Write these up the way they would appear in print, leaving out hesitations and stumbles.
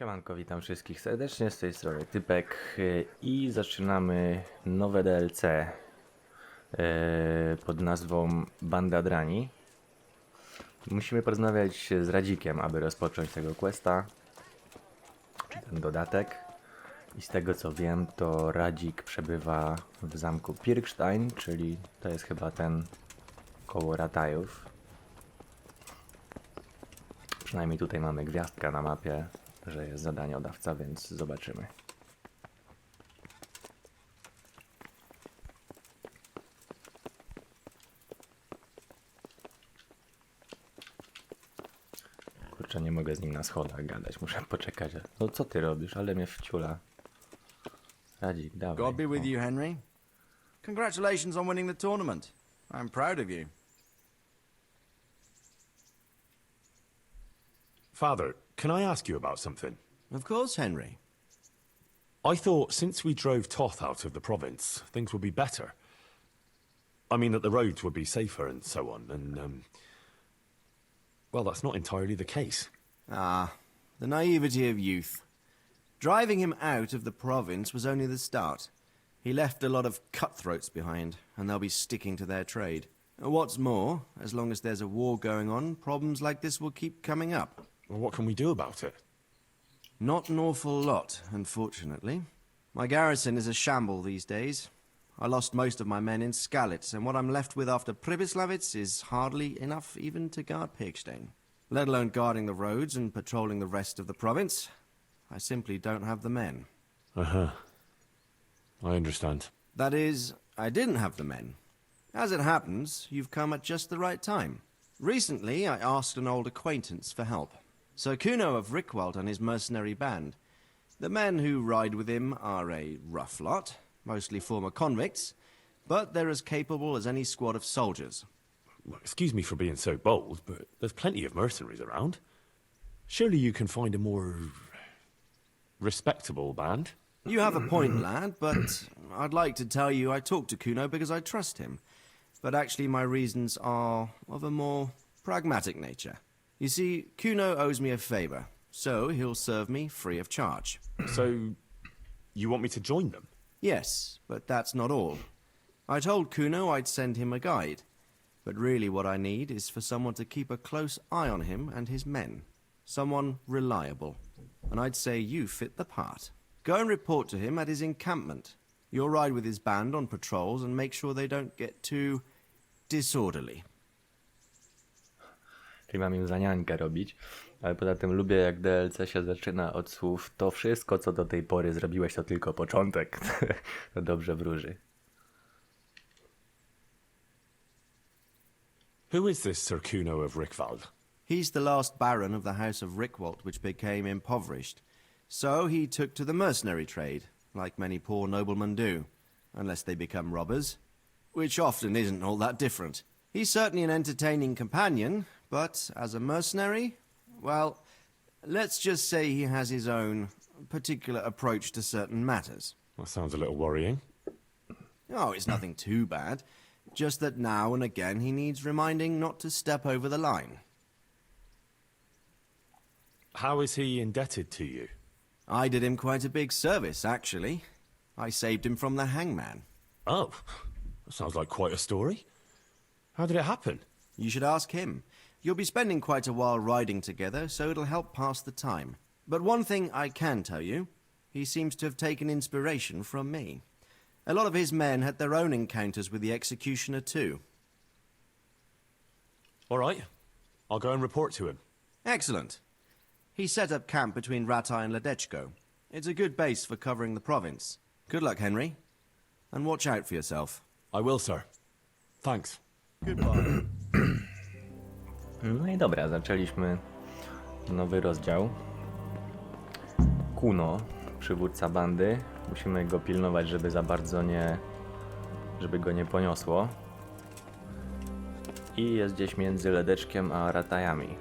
Siemanko, witam wszystkich serdecznie, z tej strony Typek i zaczynamy nowe DLC pod nazwą Banda Drani. Musimy porozmawiać z Radzikiem, aby rozpocząć tego questa, czy ten dodatek. I z tego co wiem, to Radzik przebywa w zamku Pirkstein, czyli to jest chyba ten koło Ratajów. Przynajmniej tutaj mamy gwiazdkę na mapie, że jest zadaniodawca, więc zobaczymy. Kurczę, nie mogę z nim na schodach gadać, muszę poczekać. No co ty robisz? Ale mnie wciula. Radzik, dawaj. God be with you, Henry. Congratulations on winning the tournament. I'm proud of you. Father, can I ask you about something? Of course, Henry. I thought since we drove Toth out of the province, things would be better. I mean that the roads would be safer and so on, and, well, that's not entirely the case. Ah, the naivety of youth. Driving him out of the province was only the start. He left a lot of cutthroats behind, and they'll be sticking to their trade. What's more, as long as there's a war going on, problems like this will keep coming up. Well, what can we do about it? Not an awful lot, unfortunately. My garrison is a shamble these days. I lost most of my men in Skalitz, and what I'm left with after Pribyslavitz is hardly enough even to guard Pirkstein. Let alone guarding the roads and patrolling the rest of the province. I simply don't have the men. Uh-huh. I understand. That is, I didn't have the men. As it happens, you've come at just the right time. Recently, I asked an old acquaintance for help. Sir Kuno of Rickwald and his mercenary band. The men who ride with him are a rough lot, mostly former convicts, but they're as capable as any squad of soldiers. Well, excuse me for being so bold, but there's plenty of mercenaries around. Surely you can find a more respectable band? You have a point, lad, but I'd like to tell you I talked to Kuno because I trust him. But actually my reasons are of a more pragmatic nature. You see, Kuno owes me a favor, so he'll serve me free of charge. So, you want me to join them? Yes, but that's not all. I told Kuno I'd send him a guide, but really what I need is for someone to keep a close eye on him and his men. Someone reliable. And I'd say you fit the part. Go and report to him at his encampment. You'll ride with his band on patrols and make sure they don't get too disorderly. Czyli mam im za niańkę robić, ale poza tym lubię jak DLC się zaczyna od słów to wszystko co do tej pory zrobiłeś to tylko początek. To dobrze wróży. Who is this Sir Kuno of Rickwald? He's the last baron of the House of Rickwald, which became impoverished. So he took to the mercenary trade, like many poor noblemen do, unless they become robbers, which often isn't all that different. He's certainly an entertaining companion, but as a mercenary, well, let's just say he has his own particular approach to certain matters. That sounds a little worrying. Oh, it's nothing too bad, just that now and again he needs reminding not to step over the line. How is he indebted to you? I did him quite a big service, actually. I saved him from the hangman. Oh, that sounds like quite a story. How did it happen? You should ask him. You'll be spending quite a while riding together, so it'll help pass the time. But one thing I can tell you, he seems to have taken inspiration from me. A lot of his men had their own encounters with the executioner too. All right, I'll go and report to him. Excellent. He set up camp between Rataj and Ledechko. It's a good base for covering the province. Good luck, Henry. And watch out for yourself. I will, sir. Thanks. Goodbye. No i dobra, zaczęliśmy nowy rozdział. Kuno, przywódca bandy. Musimy go pilnować, żeby za bardzo żeby go nie poniosło. I jest gdzieś między Ledeczkiem a Ratajami.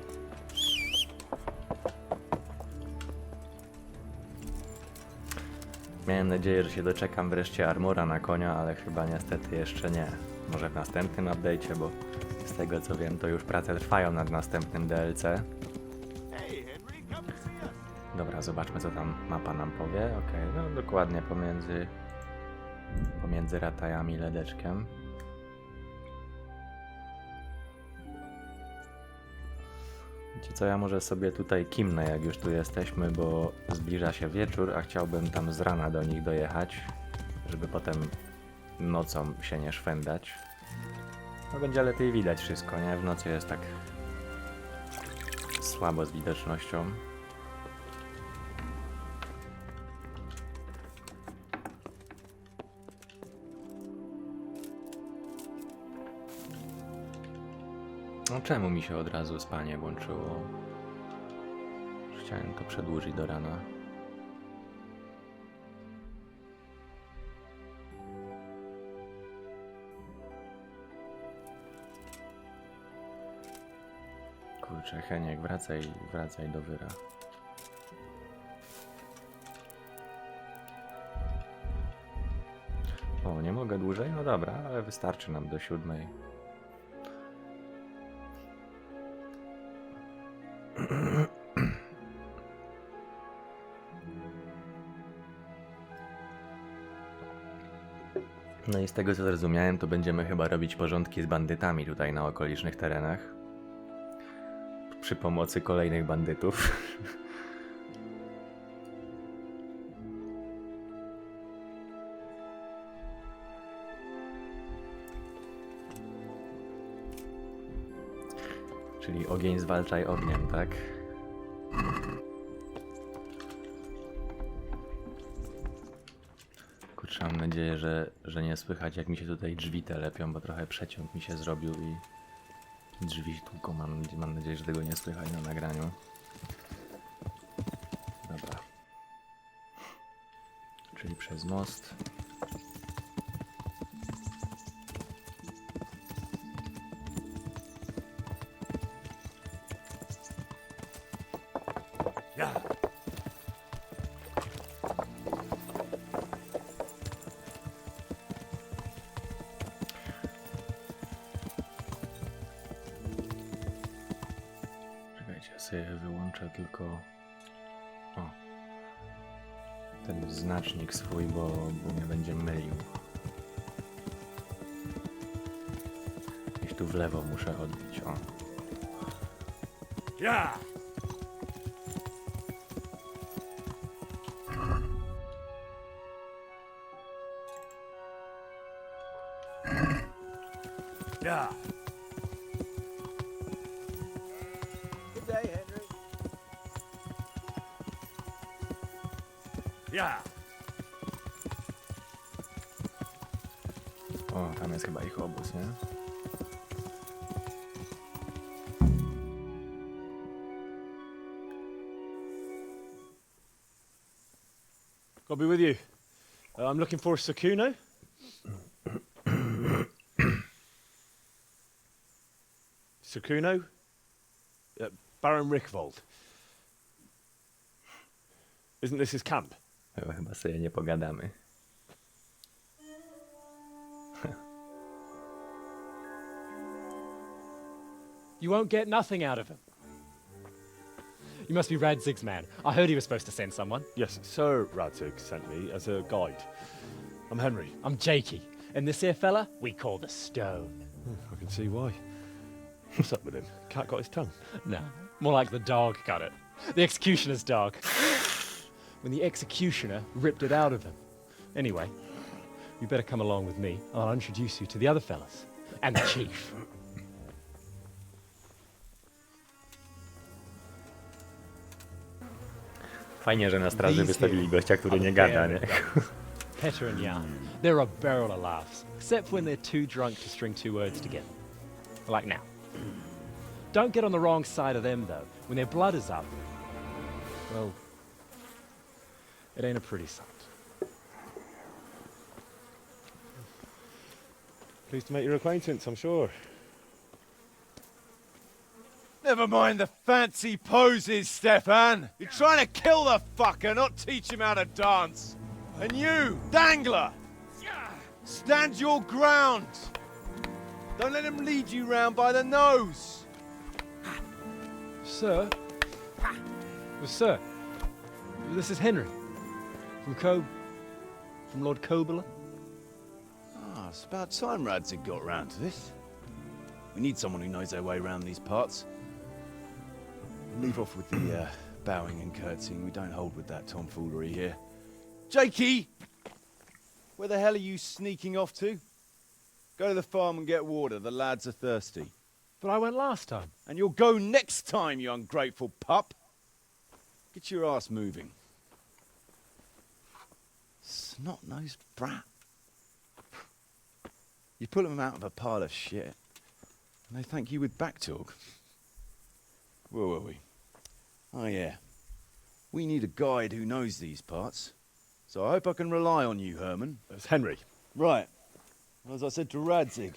Miałem nadzieję, że się doczekam wreszcie armora na konia, ale chyba niestety jeszcze nie. Może w następnym update'cie, bo z tego co wiem, to już prace trwają nad następnym DLC. Dobra, zobaczmy co tam mapa nam powie. Okej, no dokładnie pomiędzy ratajami ledeczkiem. Wiecie co, ja może sobie tutaj kimnę, jak już tu jesteśmy, bo zbliża się wieczór, a chciałbym tam z rana do nich dojechać, żeby potem nocą się nie szwendać. No będzie lepiej widać wszystko, nie? W nocy jest tak słabo z widocznością. No czemu mi się od razu spanie włączyło? Chciałem to przedłużyć do rana. Kurczę, Heniek, wracaj do wyra. O, nie mogę dłużej? No dobra, ale wystarczy nam do 7. No i z tego co zrozumiałem, to będziemy chyba robić porządki z bandytami tutaj na okolicznych terenach. Przy pomocy kolejnych bandytów. Czyli ogień zwalczaj ogniem, tak? Kurczę, mam nadzieję, że nie słychać jak mi się tutaj drzwi telepią, bo trochę przeciąg mi się zrobił i drzwi tłuką. Mam nadzieję, że tego nie słychać na nagraniu. Dobra. Czyli przez most. Ja sobie wyłączę tylko ten znacznik swój, bo mnie będzie mylił. Gdzieś tu w lewo muszę odbić, o. Ja! Ja! Ja! O, tam jest chyba ich obóz, nie? I'll be with you. I'm looking for Sakuno. Sakuno? Baron Rickvold. Isn't this his camp? Chyba sobie nie pogadamy. You won't get nothing out of him. You must be Radzig's man. I heard he was supposed to send someone. Yes, Sir Radzig sent me as a guide. I'm Henry. I'm Jakey. And this here fella, we call the Stone. I can see why. What's up with him? Cat got his tongue. No, more like the dog got it. The executioner's dog. When the executioner ripped it out of him. Anyway, you better come along with me. I'll introduce you to the other fellas. And the chief. Fajnie, że na straży wystawili gościa, który nie gada, nie? Petter and Jan. They're a barrel of laughs. Except when they're too drunk to string two words together. Like now. Don't get on the wrong side of them, though. When their blood is up, well, it ain't a pretty sight. Pleased to make your acquaintance, I'm sure. Never mind the fancy poses, Stefan. You're trying to kill the fucker, not teach him how to dance. And you, Dangler, stand your ground. Don't let him lead you round by the nose. Sir? Well, sir, This is Henry. From Lord Cobler. Ah, it's about time Radzig got round to this. We need someone who knows their way around these parts. Leave off with the bowing and curtsying. We don't hold with that tomfoolery here. Jakey! Where the hell are you sneaking off to? Go to the farm and get water. The lads are thirsty. But I went last time. And you'll go next time, you ungrateful pup. Get your ass moving. Snot-nosed brat. You pull them out of a pile of shit, and they thank you with back talk. Where were we? Oh yeah. We need a guide who knows these parts. So I hope I can rely on you, Herman. It's Henry. Right. Well, as I said to Radzig,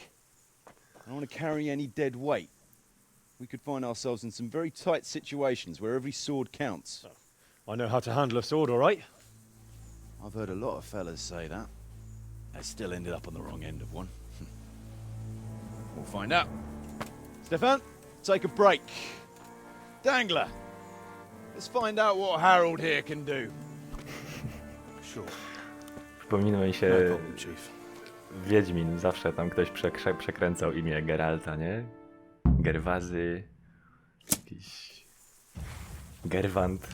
I don't want to carry any dead weight. We could find ourselves in some very tight situations where every sword counts. I know how to handle a sword, all right? I've heard a lot of fellas say that. They still ended up on the wrong end of one. We'll find out. Stefan, take a break. Dangler, let's find out what Harold here can do. Sure. Przypomina mi No się problem, Chief. Wiedźmin. Zawsze tam ktoś przekręcał imię Geralta, nie? Gerwazy. Jakiś... Gerwant.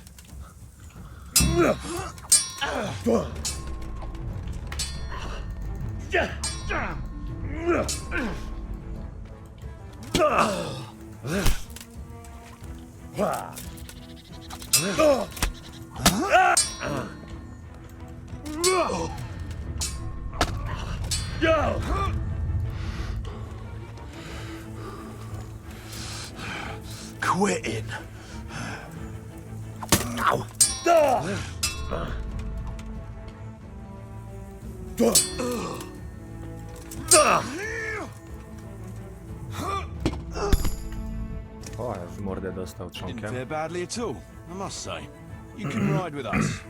Quitting. O, w mordę dostał Didn't trzonkiem. fare badly at all, I must say. You can ride with us.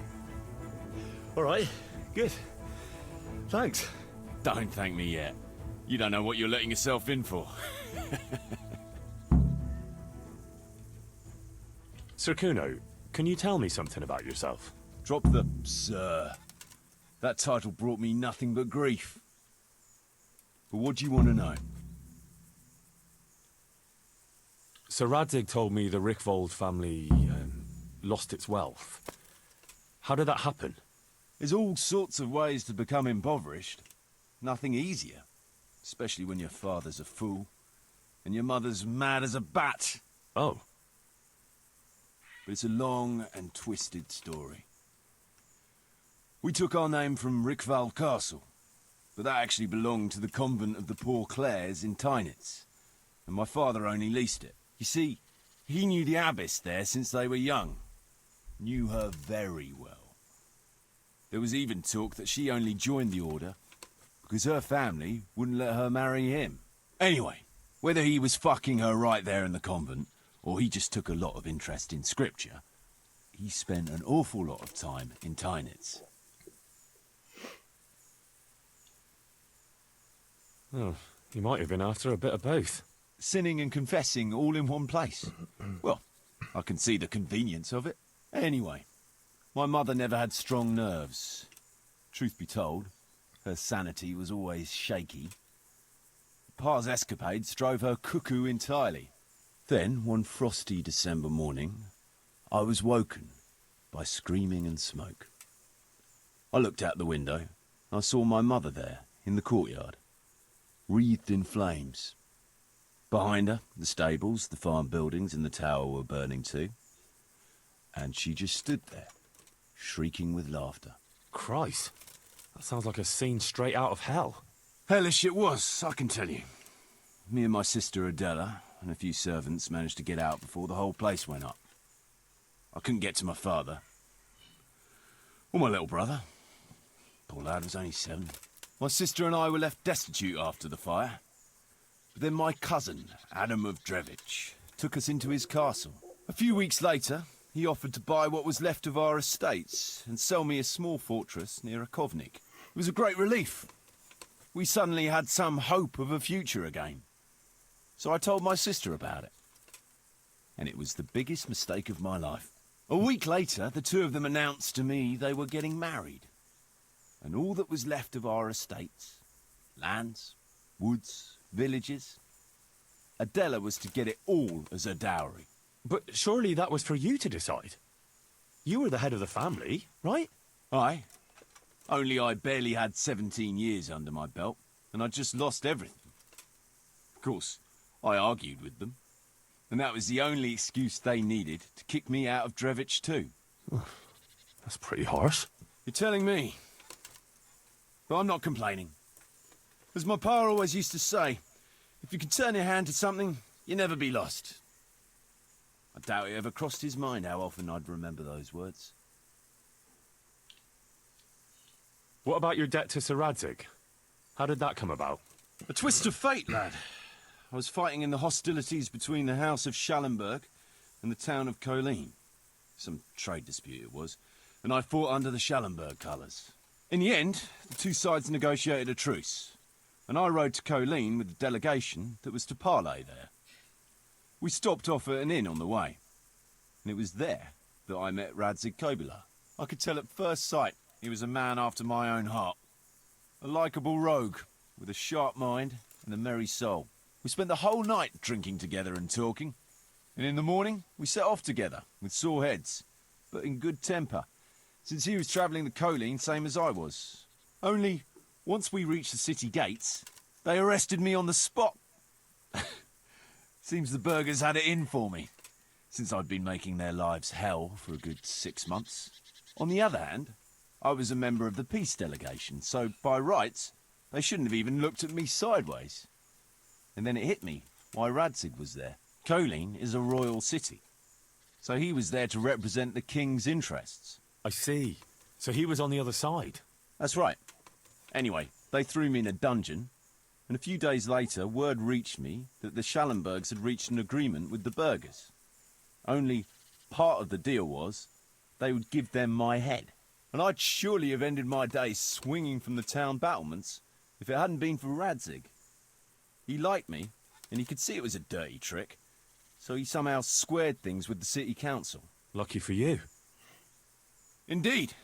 All right, good. Thanks. Don't thank me yet. You don't know what you're letting yourself in for. Sir Kuno, can you tell me something about yourself? Drop the sir. That title brought me nothing but grief. But what do you want to know? Sir Radzig told me the Rickvold family lost its wealth. How did that happen? There's all sorts of ways to become impoverished. Nothing easier. Especially when your father's a fool. And your mother's mad as a bat. Oh, But it's a long and twisted story. We took our name from Rickval Castle. But that actually belonged to the convent of the Poor Clares in Tynitz. And my father only leased it. You see, he knew the abbess there since they were young. Knew her very well. There was even talk that she only joined the order because her family wouldn't let her marry him. Anyway, whether he was fucking her right there in the convent, or he just took a lot of interest in scripture, he spent an awful lot of time in Tynitz. oh, he might have been after a bit of both. Sinning and confessing all in one place. Well, I can see the convenience of it. Anyway, my mother never had strong nerves. Truth be told, her sanity was always shaky. Pa's escapades drove her cuckoo entirely. Then, one frosty December morning, I was woken by screaming and smoke. I looked out the window. I saw my mother there, in the courtyard, wreathed in flames. Behind her, the stables, the farm buildings and the tower were burning too. And she just stood there, shrieking with laughter. Christ, that sounds like a scene straight out of hell. Hellish it was, I can tell you. Me and my sister Adela and a few servants managed to get out before the whole place went up. I couldn't get to my father. Or my little brother. Poor lad was only 7. My sister and I were left destitute after the fire. But then my cousin, Adam of Drevich, took us into his castle. A few weeks later, he offered to buy what was left of our estates and sell me a small fortress near Akovnik. It was a great relief. We suddenly had some hope of a future again. So I told my sister about it. And it was the biggest mistake of my life. A week later, the two of them announced to me they were getting married. And all that was left of our estates, lands, woods, villages, Adela was to get it all as a dowry. But surely that was for you to decide. You were the head of the family, right? Aye. Only I barely had 17 years under my belt, and I'd just lost everything. Of course, I argued with them, and that was the only excuse they needed to kick me out of Drevich too. That's pretty harsh. You're telling me. But I'm not complaining. As my pa always used to say, if you can turn your hand to something, you never be lost. I doubt it ever crossed his mind how often I'd remember those words. What about your debt to Sir Radzig? How did that come about? A twist of fate, lad. I was fighting in the hostilities between the House of Schallenberg and the town of Colleen. Some trade dispute it was, and I fought under the Schallenberg colours. In the end, the two sides negotiated a truce, and I rode to Colleen with the delegation that was to parley there. We stopped off at an inn on the way, and it was there that I met Radzig Kobyla. I could tell at first sight he was a man after my own heart. A likeable rogue, with a sharp mind and a merry soul. We spent the whole night drinking together and talking, and in the morning we set off together, with sore heads, but in good temper, since he was travelling the Colleen same as I was. Only, once we reached the city gates, they arrested me on the spot. Seems the burghers had it in for me, since I'd been making their lives hell for a good 6 months. On the other hand, I was a member of the peace delegation, so by rights, they shouldn't have even looked at me sideways. And then it hit me why Radzig was there. Colleen is a royal city, so he was there to represent the king's interests. I see. So he was on the other side. That's right. Anyway, they threw me in a dungeon, and a few days later word reached me that the Schallenbergs had reached an agreement with the burghers. Only part of the deal was they would give them my head. And I'd surely have ended my days swinging from the town battlements if it hadn't been for Radzig. He liked me, and he could see it was a dirty trick, so he somehow squared things with the city council. Lucky for you. Indeed.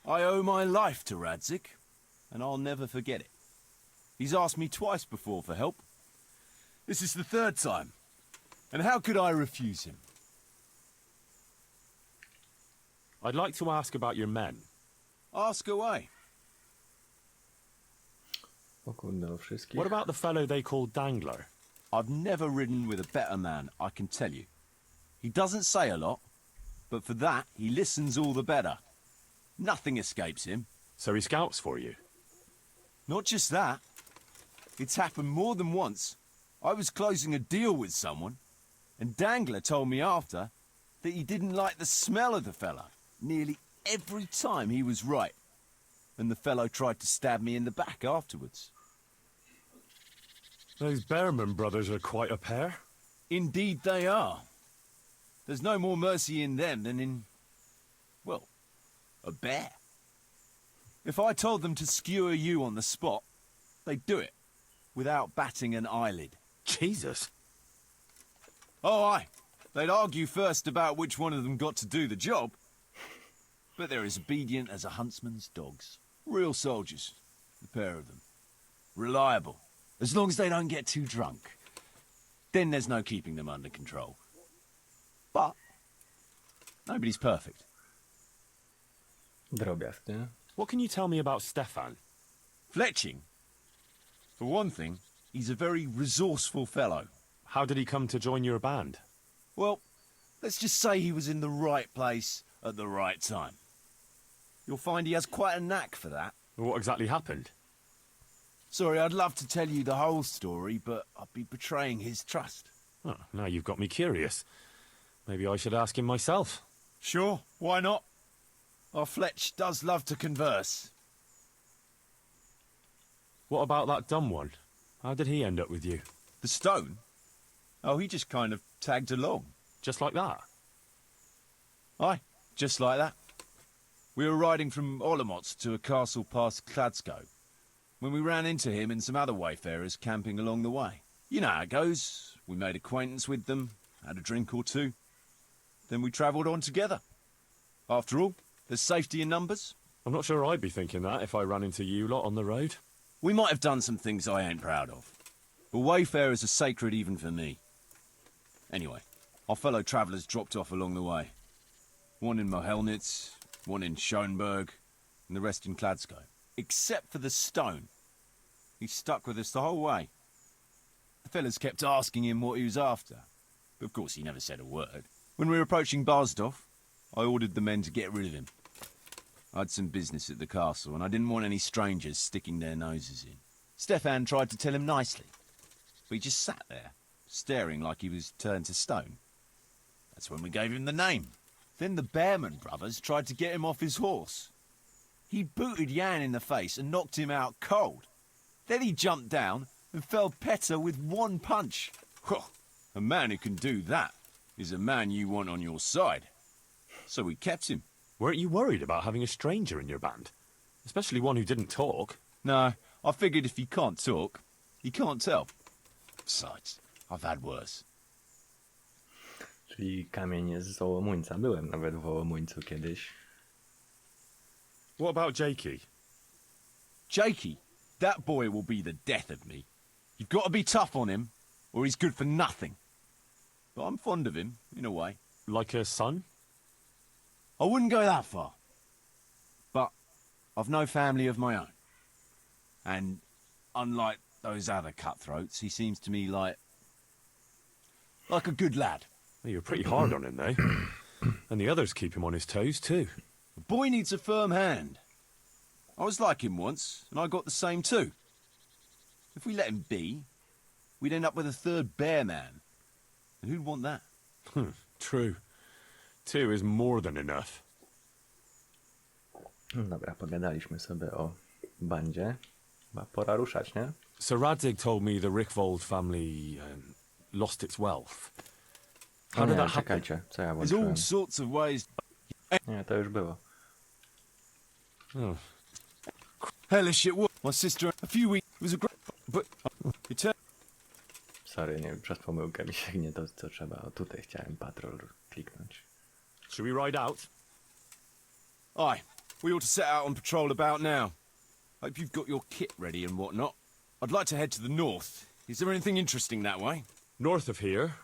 I owe my life to Radzig, and I'll never forget it. He's asked me twice before for help. This is the third time, and how could I refuse him? I'd like to ask about your men. Ask away. O kurde, o wszystkich. What about the fellow they called Dangler? I've never ridden with a better man, I can tell you. He doesn't say a lot, but for that, he listens all the better. Nothing escapes him. So he scouts for you? Not just that. It's happened more than once. I was closing a deal with someone, and Dangler told me after that he didn't like the smell of the fella nearly every time he was right, and the fellow tried to stab me in the back afterwards. Those Behrman brothers are quite a pair. Indeed they are. There's no more mercy in them than in, well, a bear. If I told them to skewer you on the spot, they'd do it, without batting an eyelid. Jesus. Oh, aye. They'd argue first about which one of them got to do the job. But they're as obedient as a huntsman's dogs. Real soldiers, the pair of them. Reliable, as long as they don't get too drunk. Then there's no keeping them under control. But nobody's perfect. Drobiazg, nie? What can you tell me about Stefan? Fletching, for one thing, he's a very resourceful fellow. How did he come to join your band? Well, let's just say he was in the right place at the right time. You'll find he has quite a knack for that. What exactly happened? Sorry, I'd love to tell you the whole story, but I'd be betraying his trust. Oh, now you've got me curious. Maybe I should ask him myself. Sure, why not? Our Fletch does love to converse. What about that dumb one? How did he end up with you? The stone? Oh, he just kind of tagged along. Just like that? Aye, just like that. We were riding from Olomouc to a castle past Kladsko, when we ran into him and some other wayfarers camping along the way. You know how it goes. We made acquaintance with them, had a drink or two. Then we travelled on together. After all, there's safety in numbers. I'm not sure I'd be thinking that if I ran into you lot on the road. We might have done some things I ain't proud of, but wayfarers are sacred even for me. Anyway, our fellow travellers dropped off along the way. One in Mohelnitz, one in Schoenberg, and the rest in Kladsko. Except for the stone. He stuck with us the whole way. The fellas kept asking him what he was after, but of course he never said a word. When we were approaching Barsdorf, I ordered the men to get rid of him. I had some business at the castle, and I didn't want any strangers sticking their noses in. Stefan tried to tell him nicely, but he just sat there, staring like he was turned to stone. That's when we gave him the name. Then the Bearman brothers tried to get him off his horse. He booted Jan in the face and knocked him out cold. Then he jumped down and felled Petter with one punch. A man who can do that is a man you want on your side. So we kept him. Weren't you worried about having a stranger in your band? Especially one who didn't talk. No, I figured if he can't talk, he can't tell. Besides, I've had worse. Czyli kamień jest z Wołomuńca. Byłem nawet w Wołomuńcu kiedyś. What about Jakey? Jakey, that boy will be the death of me. You've got to be tough on him, or he's good for nothing. But I'm fond of him, in a way. Like a son? I wouldn't go that far. But I've no family of my own. And unlike those other cutthroats, he seems to me like a good lad. Well, you're pretty hard on him, though. And the others keep him on his toes, too. The boy needs a firm hand. I was like him once, and I got the same too. If we let him be, we'd end up with a third bear man. And who'd want that? True. 2 is more than enough. Dobra, pogadaliśmy sobie o bandzie. Chyba pora ruszać, nie? Sir Radzig told me the Rickvold family lost its wealth. How O did nie, that happen? czekajcie, co ja There's włączyłem? all sorts of ways. Nie, to już było. Oh. Hellish it was. My sister, a few weeks, was a great... But it turned... Sorry, nie, przez pomyłkę mi się nie to, co trzeba. O, tutaj chciałem patrol kliknąć. Should we ride out? Aye, we ought to set out on patrol about now. Hope you've got your kit ready and whatnot. I'd like to head to the north. Is there anything interesting that way? North of here,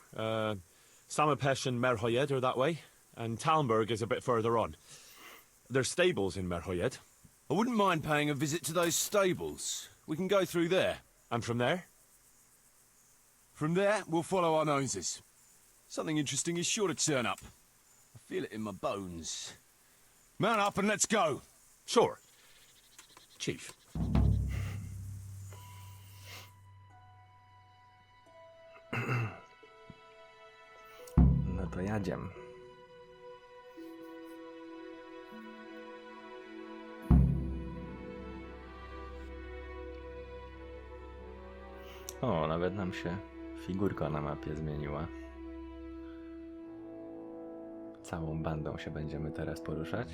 Samapesh and Merhoyed are that way, and Talmberg is a bit further on. There's stables in Merhoyed. I wouldn't mind paying a visit to those stables. We can go through there. And from there? From there, we'll follow our noses. Something interesting is sure to turn up. I feel it in my bones. Mount up and let's go. Sure. Chief. No to jadziem. O, nawet nam się figurka na mapie zmieniła. Całą bandą się będziemy teraz poruszać.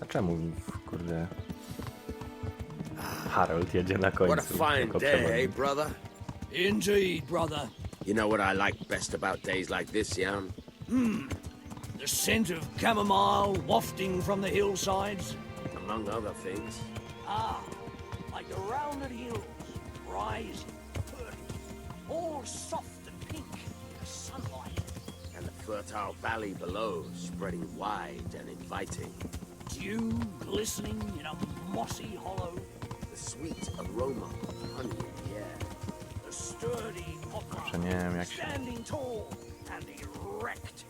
A czemu, kurde, Harold jedzie na końcu? What a fine jako day, eh, przewodnik? brother? Indeed, brother. You know what I like best about days like this, Jan? The scent of chamomile wafting from the hillsides. Among other things. Ah, like the rounded hills, rising, perky, all soft and pink in the sunlight. And the fertile valley below, spreading wide and inviting. Dew glistening in a mossy hollow. The sweet aroma of honey in the air. The sturdy Że nie wiem, jak się... standing tall and erect.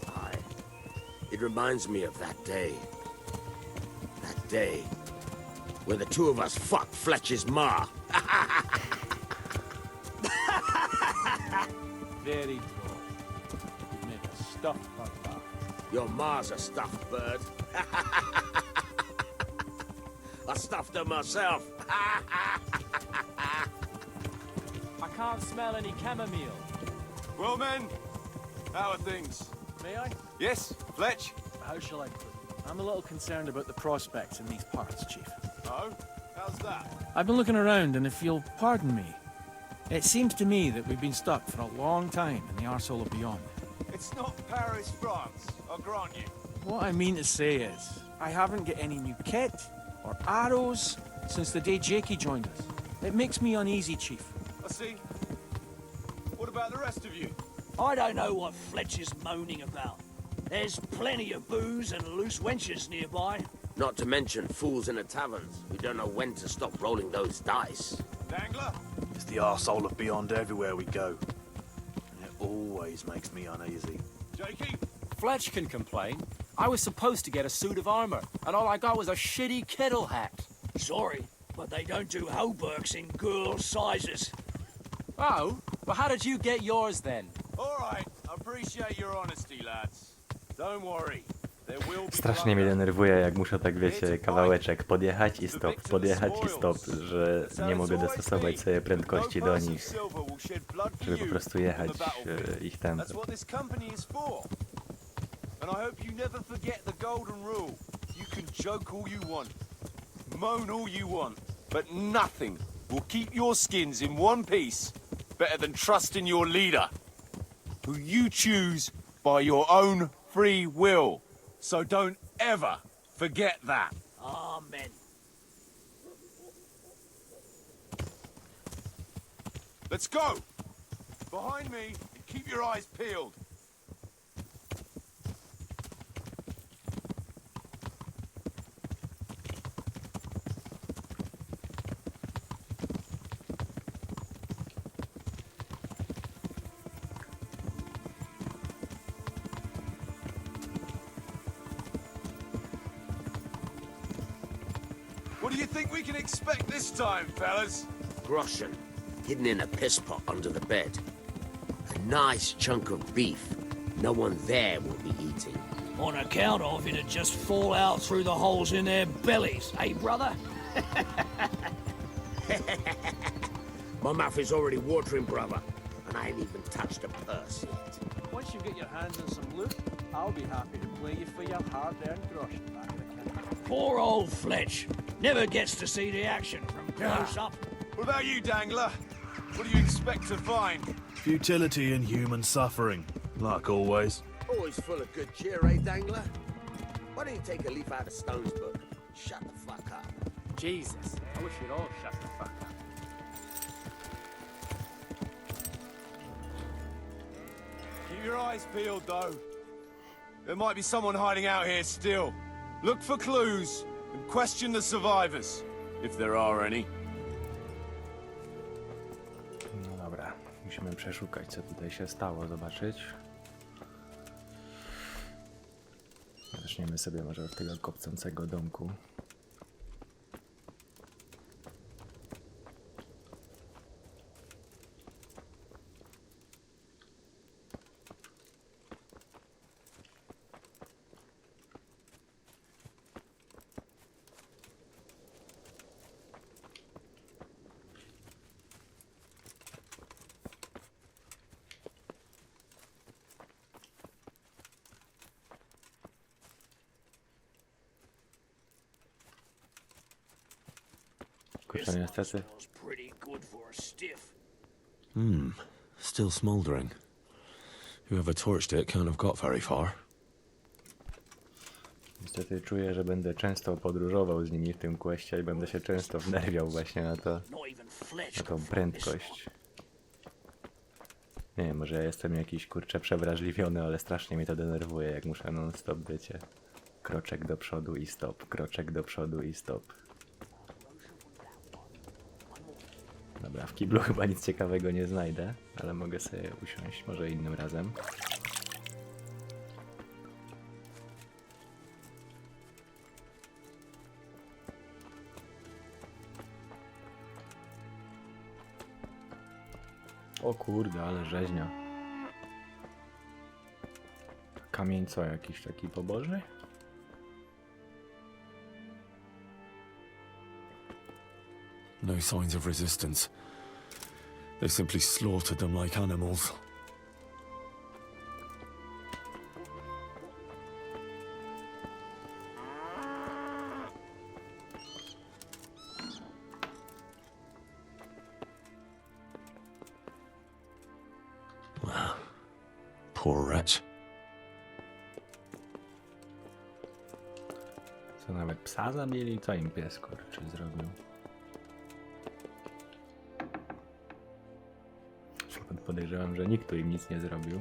Aye. It reminds me of that day. That day when the two of us fucked Fletcher's ma. Very true. You'd make a stuffed bugger. Your ma's a stuffed bird. I stuffed her myself. I can't smell any chamomile. Well, men, how are things? May I? Yes, Fletch? How shall I put it? I'm a little concerned about the prospects in these parts, Chief. Oh? How's that? I've been looking around, and if you'll pardon me, it seems to me that we've been stuck for a long time in the arsehole of beyond. It's not Paris, France, I'll grant you. What I mean to say is, I haven't got any new kit or arrows since the day Jakey joined us. It makes me uneasy, Chief. I see. What about the rest of you? I don't know what Fletch is moaning about. There's plenty of booze and loose wenches nearby. Not to mention fools in the taverns who don't know when to stop rolling those dice. Dangler? It's the arsehole of beyond everywhere we go. And it always makes me uneasy. Jakey? Fletch can complain. I was supposed to get a suit of armor, and all I got was a shitty kettle hat. Sorry, but they don't do hauberks in girl sizes. Oh? Well, how did you get yours then? All right, I appreciate your honesty, lads. Don't worry. There will be Strasznie mnie denerwuje, jak muszę tak, wiecie, kawałeczek podjechać i stop, że nie mogę dostosować sobie prędkości do nich, żeby po prostu jechać ich tempem. That's what this company is for. And I hope you never forget the golden rule. You can joke all you want, moan all you want, but nothing will keep your skins in one piece better than trusting your leader, who you choose by your own free will. So don't ever forget that. Amen. Let's go! Behind me, and keep your eyes peeled. What do you think we can expect this time, fellas? Groschen, hidden in a piss pot under the bed. A nice chunk of beef no one there will be eating. On account of it'd just fall out through the holes in their bellies, eh, brother? My mouth is already watering, brother, and I ain't even touched a purse yet. Once you get your hands on some loot, I'll be happy to play you for your hard-earned groschen back in the camp. Poor old Fletch. Never gets to see the action from close up. What about you, Dangler? What do you expect to find? Futility and human suffering, like always. Always full of good cheer, eh, Dangler? Why don't you take a leaf out of Stone's book? Shut the fuck up. Jesus, I wish you'd all shut the fuck up. Keep your eyes peeled, though. There might be someone hiding out here still. Look for clues and question the survivors, if there are any. No dobra, musimy przeszukać, co tutaj się stało, zobaczyć. Zaczniemy sobie może od tego kopcącego domku. Kurczę, niestety. Smells pretty good for a stiff. Still smouldering. Whoever torched it can't have got very far. Niestety czuję, że będę często podróżował z nimi w tym questie i będę się często wnerwiał właśnie na to, Not even Fletch na could tą find this prędkość. Nie wiem, może ja jestem jakiś, kurczę, przewrażliwiony, ale strasznie mnie to denerwuje, jak muszę non-stop, wiecie. Kroczek do przodu i stop, kroczek do przodu i stop. Dobra, w kiblu chyba nic ciekawego nie znajdę, ale mogę sobie usiąść może innym razem. O kurde, ale rzeźnia. Kamień co, jakiś taki pobożny? No signs of resistance. They simply slaughtered them like animals. Poor wretch. Co, nawet psa zabili? Co im pies, kurczę, zrobił? Podejrzewam, że nikt tu im nic nie zrobił.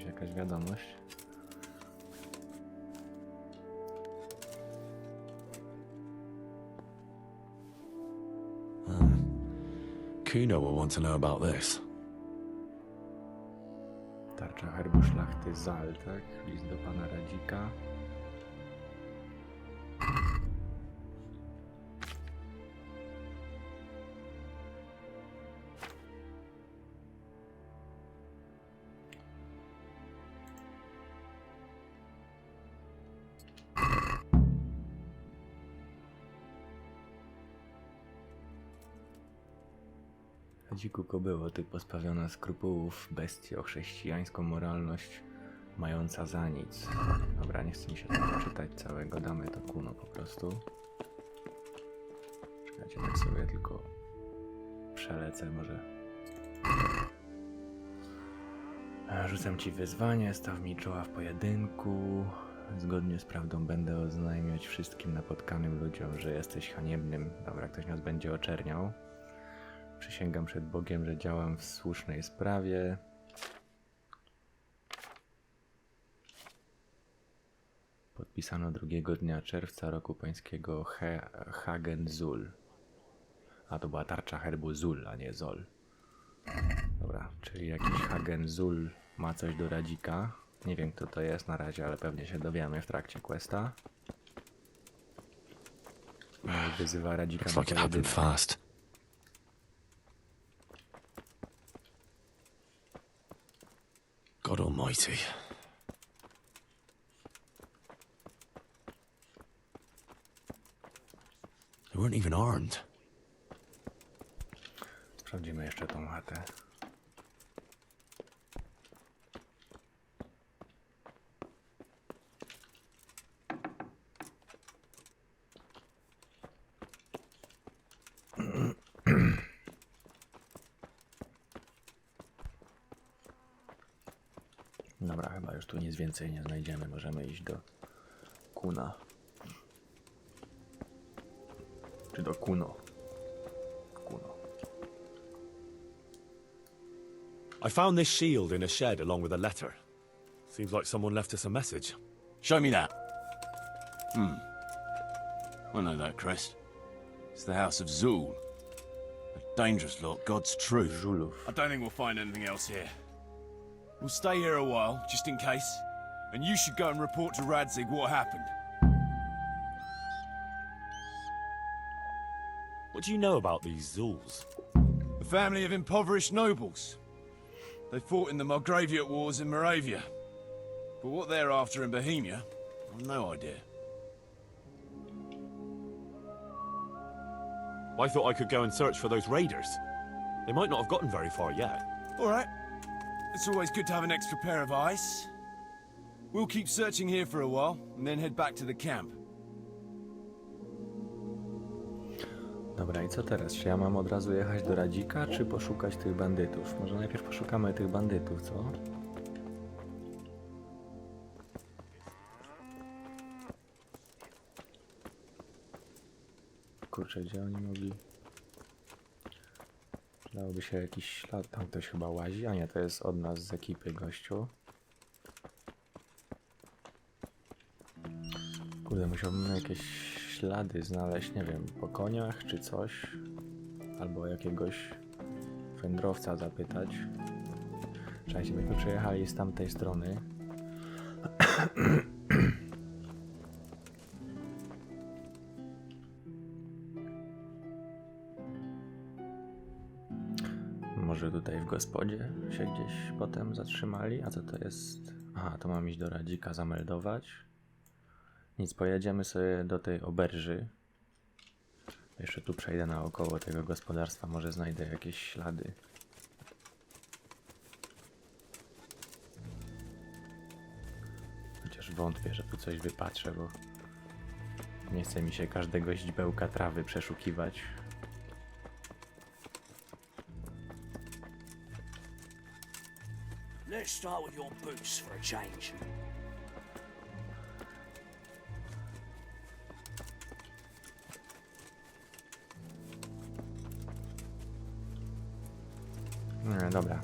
Jakaś wiadomość. Kuno will want to know about this. Tarcza herbu szlachty Zal, tak? List do pana Radzika. Radziku Kobyło, ty pozbawiona skrupułów, bestio, chrześcijańską moralność mająca za nic. Dobra, nie chcę mi się tego czytać całego, damy to kuno po prostu. Czekajcie, tak sobie tylko przelecę może. Rzucam ci wyzwanie, staw mi czoła w pojedynku. Zgodnie z prawdą będę oznajmiać wszystkim napotkanym ludziom, że jesteś haniebnym. Dobra, ktoś nas będzie oczerniał. Przysięgam przed Bogiem, że działam w słusznej sprawie. Podpisano 2 dnia czerwca roku pańskiego Hagen-Zul. A to była tarcza herbu Zul, a nie Zol. Dobra, czyli jakiś Hagen-Zul ma coś do Radzika. Nie wiem, kto to jest na razie, ale pewnie się dowiemy w trakcie questa. No i wyzywa Radzika Looks na like it happened pojedynek. fast. God almighty. They weren't even armed. Sprawdzimy jeszcze tą chatę. Dobra, chyba już tu nic więcej nie znajdziemy. Możemy iść do Kuna. Czy do Kuno. Kuno. I found this shield in a shed along with a letter. Seems like someone left us a message. Show me that. I know that crest. It's the House of Zul. A dangerous lot, God's truth. Żulów. I don't think we'll find anything else here. We'll stay here a while, just in case. And you should go and report to Radzig what happened. What do you know about these Zuls? A family of impoverished nobles. They fought in the Margraviate Wars in Moravia. But what they're after in Bohemia, I've no idea. I thought I could go and search for those raiders. They might not have gotten very far yet. All right. It's always good to have an extra pair of eyes. We'll keep searching here for a while, and then head back to the camp. Dobra, i co teraz? Czy ja mam od razu jechać do Radzika, czy poszukać tych bandytów? Może najpierw poszukamy tych bandytów, co? Kurczę, gdzie oni mogli? Dałoby się jakiś ślad. Tam ktoś chyba łazi, a nie, to jest od nas z ekipy gościu. Kurde, musiałbym jakieś ślady znaleźć, nie wiem, po koniach czy coś. Albo jakiegoś wędrowca zapytać. Czekajcie, myśmy przejechali z tamtej strony. Może tutaj w gospodzie się gdzieś potem zatrzymali? A co to jest? Aha, to mam iść do Radzika zameldować. Nic, pojedziemy sobie do tej oberży. Jeszcze tu przejdę naokoło tego gospodarstwa, może znajdę jakieś ślady. Chociaż wątpię, że tu coś wypatrzę, bo nie chce mi się każdego źdźbełka trawy przeszukiwać. Let's start with your boots for a change. Nie, dobra.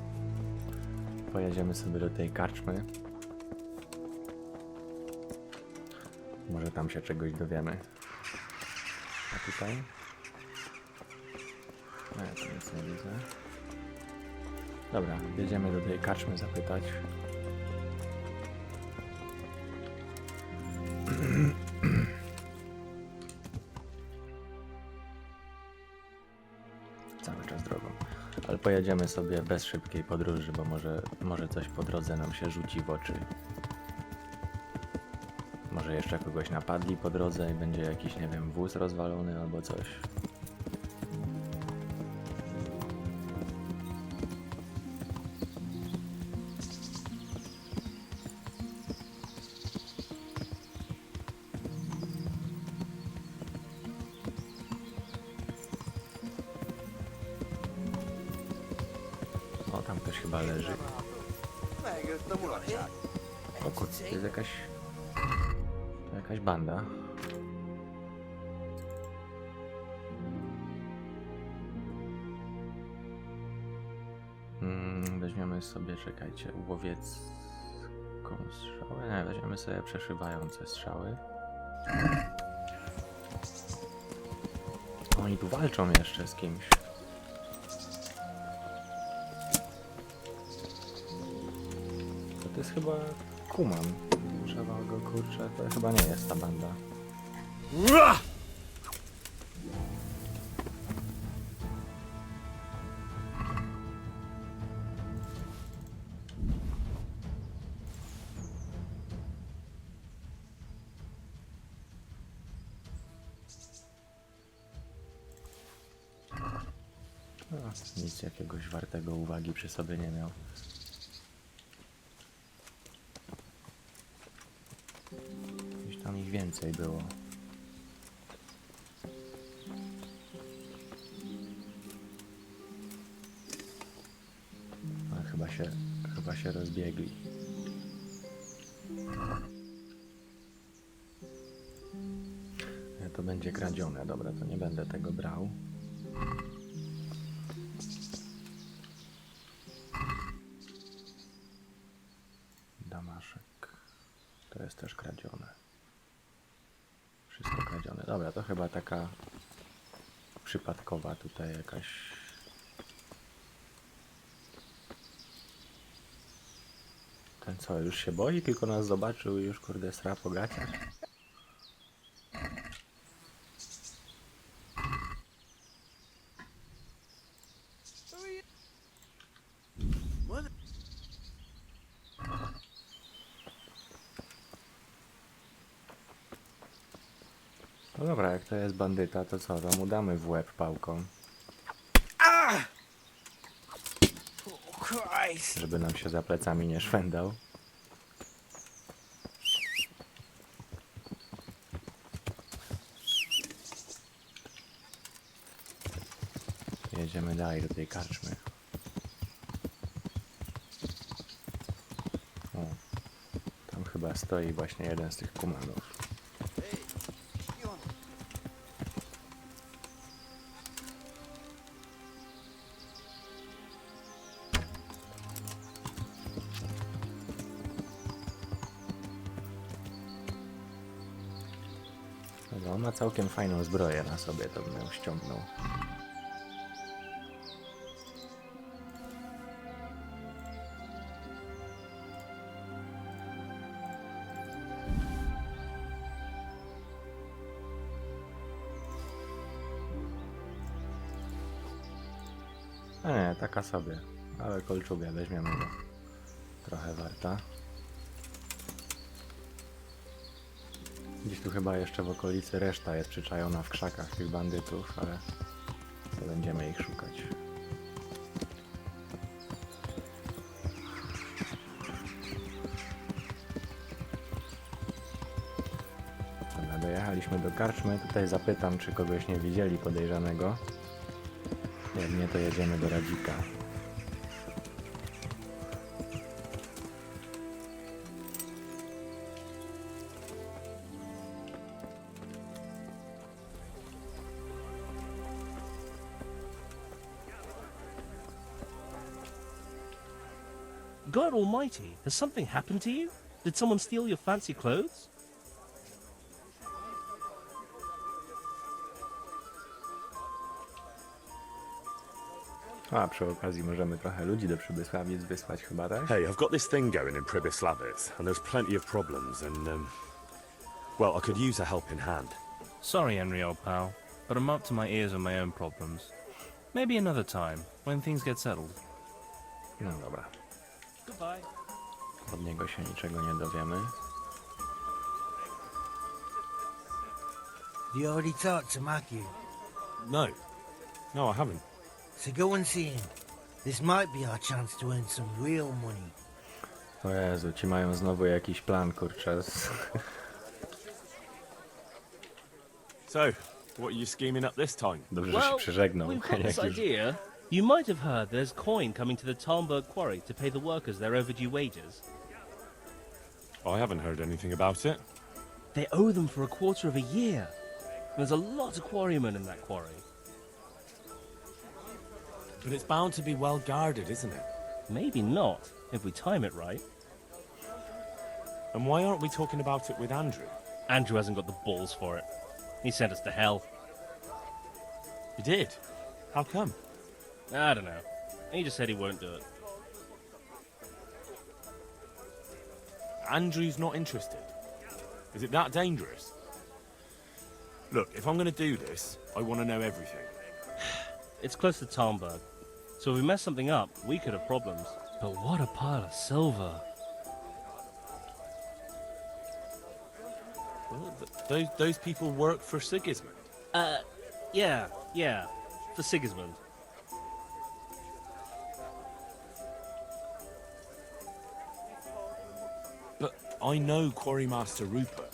Pojedziemy sobie do tej karczmy. Może tam się czegoś dowiemy. A tutaj? Nie, to nic nie widzę. Dobra, jedziemy do tej karczmy zapytać. Cały czas drogą. Ale pojedziemy sobie bez szybkiej podróży, bo może coś po drodze nam się rzuci w oczy. Może jeszcze kogoś napadli po drodze i będzie jakiś, nie wiem, wóz rozwalony albo coś. O, tam ktoś chyba leży. O kurczę, to jest jakaś banda. Weźmiemy sobie, czekajcie, łowiecką strzałę. Nie, weźmiemy sobie przeszywające strzały. Oni tu walczą jeszcze z kimś. To jest chyba Kuman. Trzeba go, kurczę, to chyba nie jest ta banda. No, nic jakiegoś wartego uwagi przy sobie nie miał. Gdzieś tam ich więcej było. No, chyba się rozbiegli. To będzie kradzione, dobra, to nie będę tego brał. Damaszek. To jest też kradzione. Wszystko kradzione. Dobra, to chyba taka przypadkowa tutaj jakaś. Ten co, już się boi? Tylko nas zobaczył i już kurde sra po gaciach. No dobra, jak to jest bandyta, to co? To mu damy w łeb pałką. Żeby nam się za plecami nie szwendał. Jedziemy dalej do tej karczmy. O, tam chyba stoi właśnie jeden z tych kumanów. Dobra, on ma całkiem fajną zbroję na sobie, to bym ją ściągnął. Nie, taka sobie, ale kolczugę weźmiemy go. Trochę warta. Gdzieś tu chyba jeszcze w okolicy reszta jest przyczajona w krzakach tych bandytów, ale to będziemy ich szukać. Dobra, dojechaliśmy do karczmy. Tutaj zapytam, czy kogoś nie widzieli podejrzanego. Jak nie, to jedziemy do Radzika. God almighty, has something happened to you? Did someone steal your fancy clothes? A przy okazji możemy trochę ludzi do Przybysławic wysłać chyba, tak? Hey, I've got this thing going in Pribyslavitz, and there's plenty of problems, and, well, I could use a helping hand. Sorry, Henry, old pal, but I'm up to my ears in my own problems. Maybe another time, when things get settled. No dobra, Goodbye. od niego się niczego nie dowiemy. You already talked to Matthew, No. No, I haven't. so go and see him. This might be our chance to earn some real money. O Jezu, ci mają znowu jakiś plan, kurczę. So, what are you scheming up this time? Dobrze, że się przeżegnał. we've got this Jak już- idea. You might have heard there's coin coming to the Talmberg quarry to pay the workers their overdue wages. I haven't heard anything about it. They owe them for a quarter of a year. There's a lot of quarrymen in that quarry. But it's bound to be well guarded, isn't it? Maybe not, if we time it right. And why aren't we talking about it with Andrew? Andrew hasn't got the balls for it. He sent us to hell. He did? How come? I don't know. He just said he won't do it. Andrew's not interested. Is it that dangerous? Look, if I'm going to do this, I want to know everything. It's close to Talmberg, so if we mess something up, we could have problems. But what a pile of silver. Well, those people work for Sigismund. Yeah, for Sigismund. But I know Quarrymaster Rupert.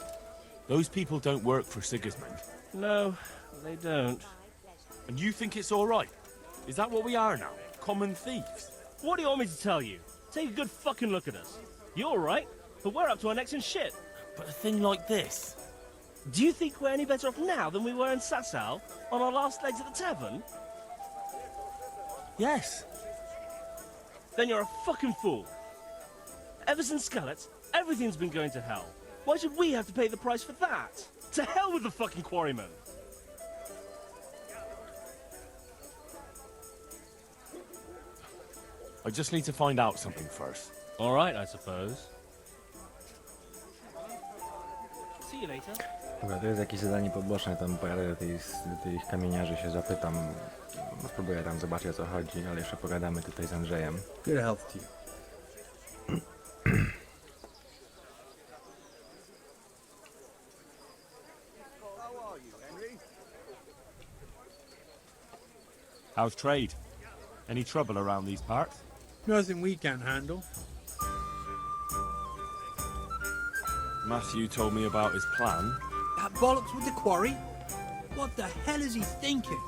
Those people don't work for Sigismund. No, they don't. And you think it's all right? Is that what we are now? Common thieves? What do you want me to tell you? Take a good fucking look at us. You're right, but we're up to our necks in shit. But a thing like this? Do you think we're any better off now than we were in Sasau, on our last legs at the tavern? Yes. Then you're a fucking fool. Ever since Skeleton, everything's been going to hell. Why should we have to pay the price for that? To hell with the fucking quarrymen! I just need to find out something first. All right, I suppose. See you later. Dobra, to jest jakieś zadanie poboczne, tam pojadę do tych kamieniarzy, się zapytam. No, spróbuję tam zobaczyć, o co chodzi, ale jeszcze pogadamy tutaj z Andrzejem. Good health to you. How's trade? Any trouble around these parts? Nothing we can't handle. Matthew told me about his plan. That bollocks with the quarry? What the hell is he thinking?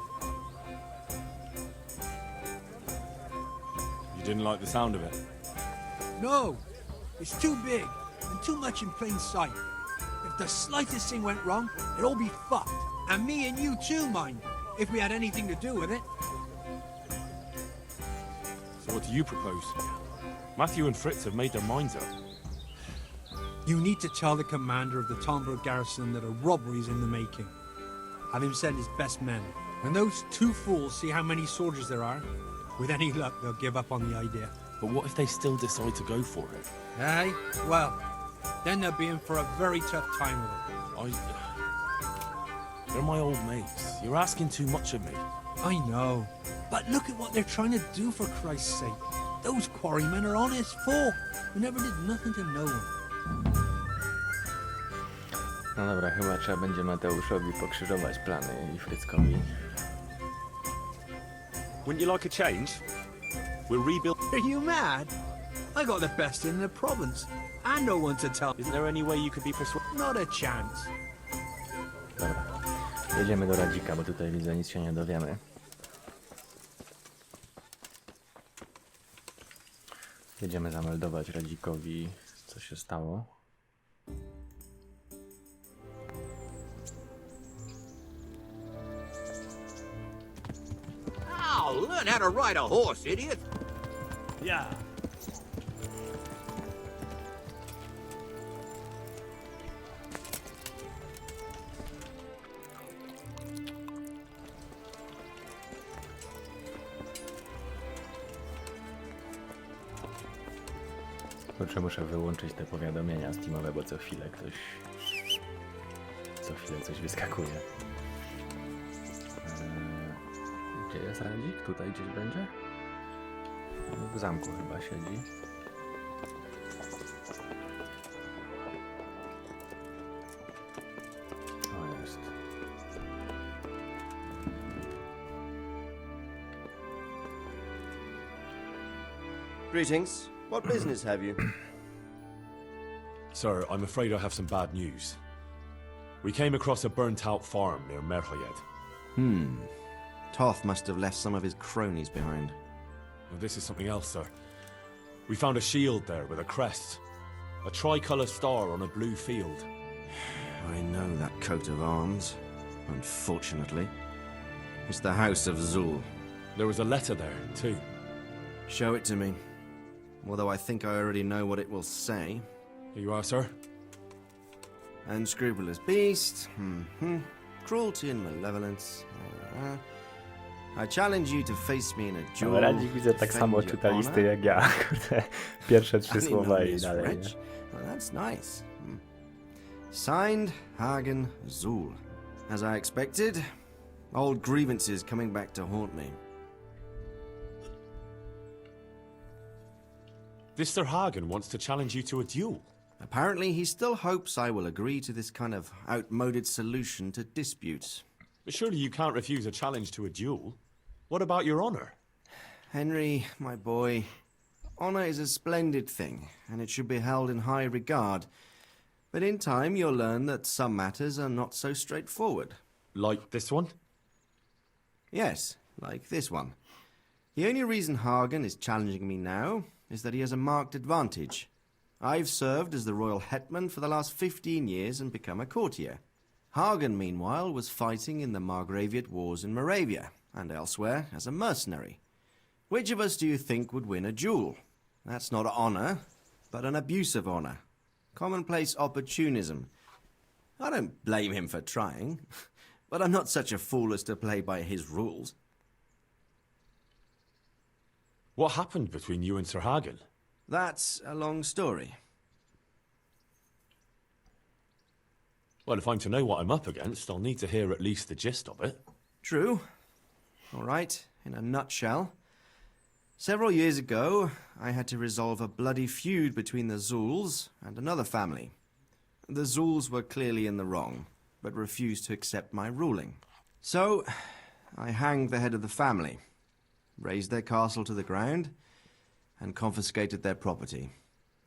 You didn't like the sound of it? No, it's too big and too much in plain sight. If the slightest thing went wrong, it'd all be fucked. And me and you too, mind, if we had anything to do with it. So what do you propose? Matthew and Fritz have made their minds up. You need to tell the commander of the Talmberg garrison that a robbery's in the making. Have him send his best men. When those two fools see how many soldiers there are, with any luck, they'll give up on the idea. But what if they still decide to go for it? Aye? Well, then they'll be in for a very tough time with it. They're my old mates. You're asking too much of me. I know. But look at what they're trying to do, for Christ's sake. Those quarrymen are honest folk who never did nothing to no one. No dobra, chyba trzeba będzie Mateuszowi pokrzyżować plany i Fryckowi. Wouldn't you like a change? We'll rebuild... Are you mad? I got the best in the province, and no one to tell. Isn't there any way you could be persuaded? Not a chance. Dobra, jedziemy do Radzika, bo tutaj widzę, nic się nie dowiemy. Jedziemy zameldować Radzikowi, co się stało. Oh, learn how to ride a horse, idiot! Yeah. Kurczę, muszę wyłączyć te powiadomienia Steamowe, bo co chwilę coś wyskakuje. Gdzie jest Radzik? Tutaj gdzieś będzie? W zamku chyba siedzi. O, jest. Greetings. What business have you? Sir, I'm afraid I have some bad news. We came across a burnt-out farm near Merhayed. Toth must have left some of his cronies behind. Now, this is something else, sir. We found a shield there with a crest. A tricolour star on a blue field. I know that coat of arms, unfortunately. It's the House of Zul. There was a letter there, too. Show it to me. Although I think I already know what it will say. Here you are, sir. Unscrupulous beast. Cruelty and malevolence. I challenge you to face me in a duel. No, Radzik widzę tak samo czyta listy jak ja. Kurde, pierwsze trzy słowa i dalej. Nie? Well, that's nice. Signed, Hagen Zul. As I expected, old grievances coming back to haunt me. This Sir Hagen wants to challenge you to a duel. Apparently, he still hopes I will agree to this kind of outmoded solution to disputes. But surely you can't refuse a challenge to a duel. What about your honour? Henry, my boy, honor is a splendid thing, and it should be held in high regard. But in time, you'll learn that some matters are not so straightforward. Like this one? Yes, like this one. The only reason Hagen is challenging me now is that he has a marked advantage. I've served as the royal hetman for the last 15 years and become a courtier. Hagen, meanwhile, was fighting in the Margraviate Wars in Moravia, and elsewhere as a mercenary. Which of us do you think would win a duel? That's not honor, but an abuse of honor. Commonplace opportunism. I don't blame him for trying, but I'm not such a fool as to play by his rules. What happened between you and Sir Hagen? That's a long story. Well, if I'm to know what I'm up against, I'll need to hear at least the gist of it. True. All right, in a nutshell. Several years ago, I had to resolve a bloody feud between the Zuls and another family. The Zuls were clearly in the wrong, but refused to accept my ruling. So, I hanged the head of the family, razed their castle to the ground, and confiscated their property.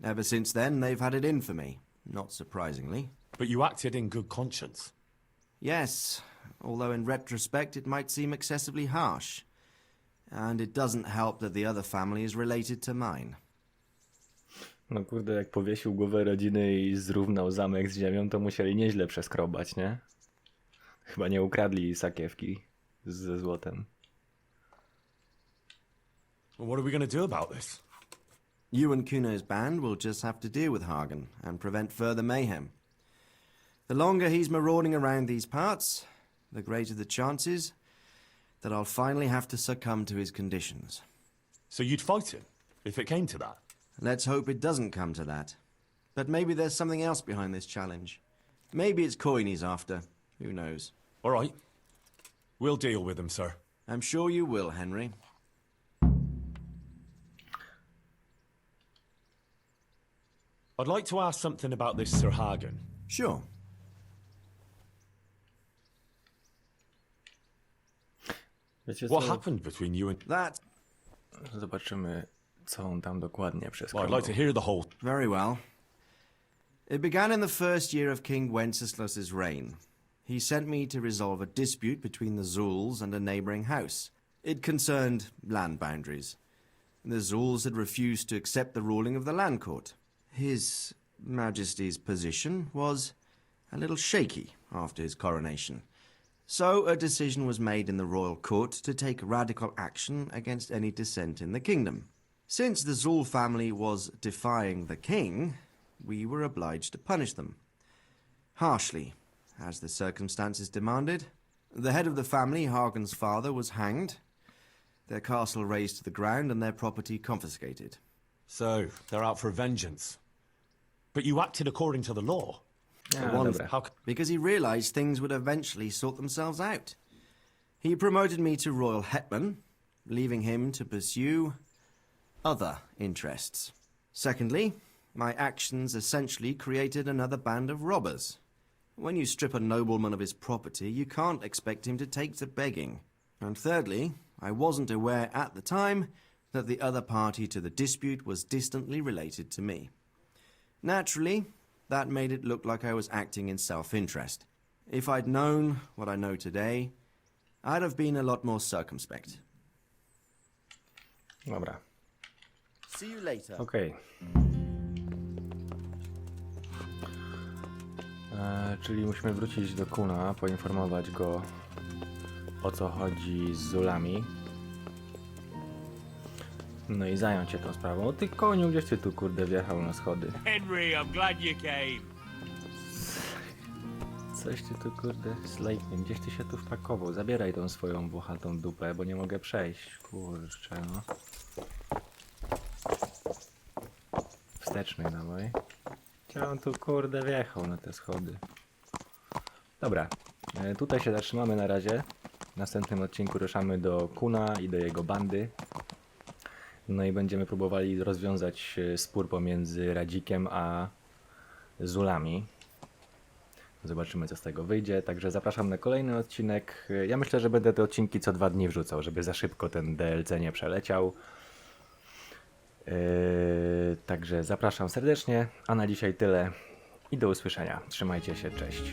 Ever since then, they've had it in for me, not surprisingly. But you acted in good conscience. Yes, although in retrospect it might seem excessively harsh. And it doesn't help that the other family is related to mine. No kurde, jak powiesił głowę rodziny i zrównał zamek z ziemią, to musieli nieźle przeskrobać, nie? Chyba nie ukradli sakiewki ze złotem. Well, what are we going to do about this? You and Kuno's band will just have to deal with Hagen and prevent further mayhem. The longer he's marauding around these parts, the greater the chances that I'll finally have to succumb to his conditions. So you'd fight him, if it came to that? Let's hope it doesn't come to that. But maybe there's something else behind this challenge. Maybe it's coin he's after. Who knows? All right. We'll deal with him, sir. I'm sure you will, Henry. I'd like to ask something about this Sir Hagen. Sure. Wiecie What co? happened between you and... That... Zobaczymy, co on tam dokładnie Well, I'd przeskrobał. like to hear the whole... Very well. It began in the first year of King Wenceslas's reign. He sent me to resolve a dispute between the Zuuls and a neighboring house. It concerned land boundaries. The Zuuls had refused to accept the ruling of the land court. His Majesty's position was a little shaky after his coronation. So a decision was made in the royal court to take radical action against any dissent in the kingdom. Since the Zuul family was defying the king, we were obliged to punish them. Harshly, as the circumstances demanded. The head of the family, Hagen's father, was hanged, their castle razed to the ground and their property confiscated. So, they're out for vengeance. But you acted according to the law. A, One, dobra. How... because he realized things would eventually sort themselves out. He promoted me to royal hetman, leaving him to pursue other interests. Secondly, my actions essentially created another band of robbers. When you strip a nobleman of his property, you can't expect him to take to begging. And thirdly, I wasn't aware at the time that the other party to the dispute was distantly related to me. Naturally, that made it look like I was acting in self-interest. If I'd known what I know today, I'd have been a lot more circumspect. Dobra, See you later. okej. Czyli musimy wrócić do Kuna, poinformować go, o co chodzi z Zulami. No i zająć się tą sprawą. O ty koniu, gdzieś ty tu kurde wjechał na schody? Henry, I'm glad you came. Coś ty tu kurde slejknie, gdzieś ty się tu wpakował. Zabieraj tą swoją włochatą dupę, bo nie mogę przejść. Kurczę no. Wsteczny dawaj. Gdzie on tu kurde wjechał na te schody? Dobra, tutaj się zatrzymamy na razie. W następnym odcinku ruszamy do Kuna i do jego bandy. No i będziemy próbowali rozwiązać spór pomiędzy Radzikiem a Zulami. Zobaczymy, co z tego wyjdzie. Także zapraszam na kolejny odcinek. Ja myślę, że będę te odcinki co 2 dni wrzucał, żeby za szybko ten DLC nie przeleciał. Także zapraszam serdecznie, a na dzisiaj tyle i do usłyszenia. Trzymajcie się, cześć.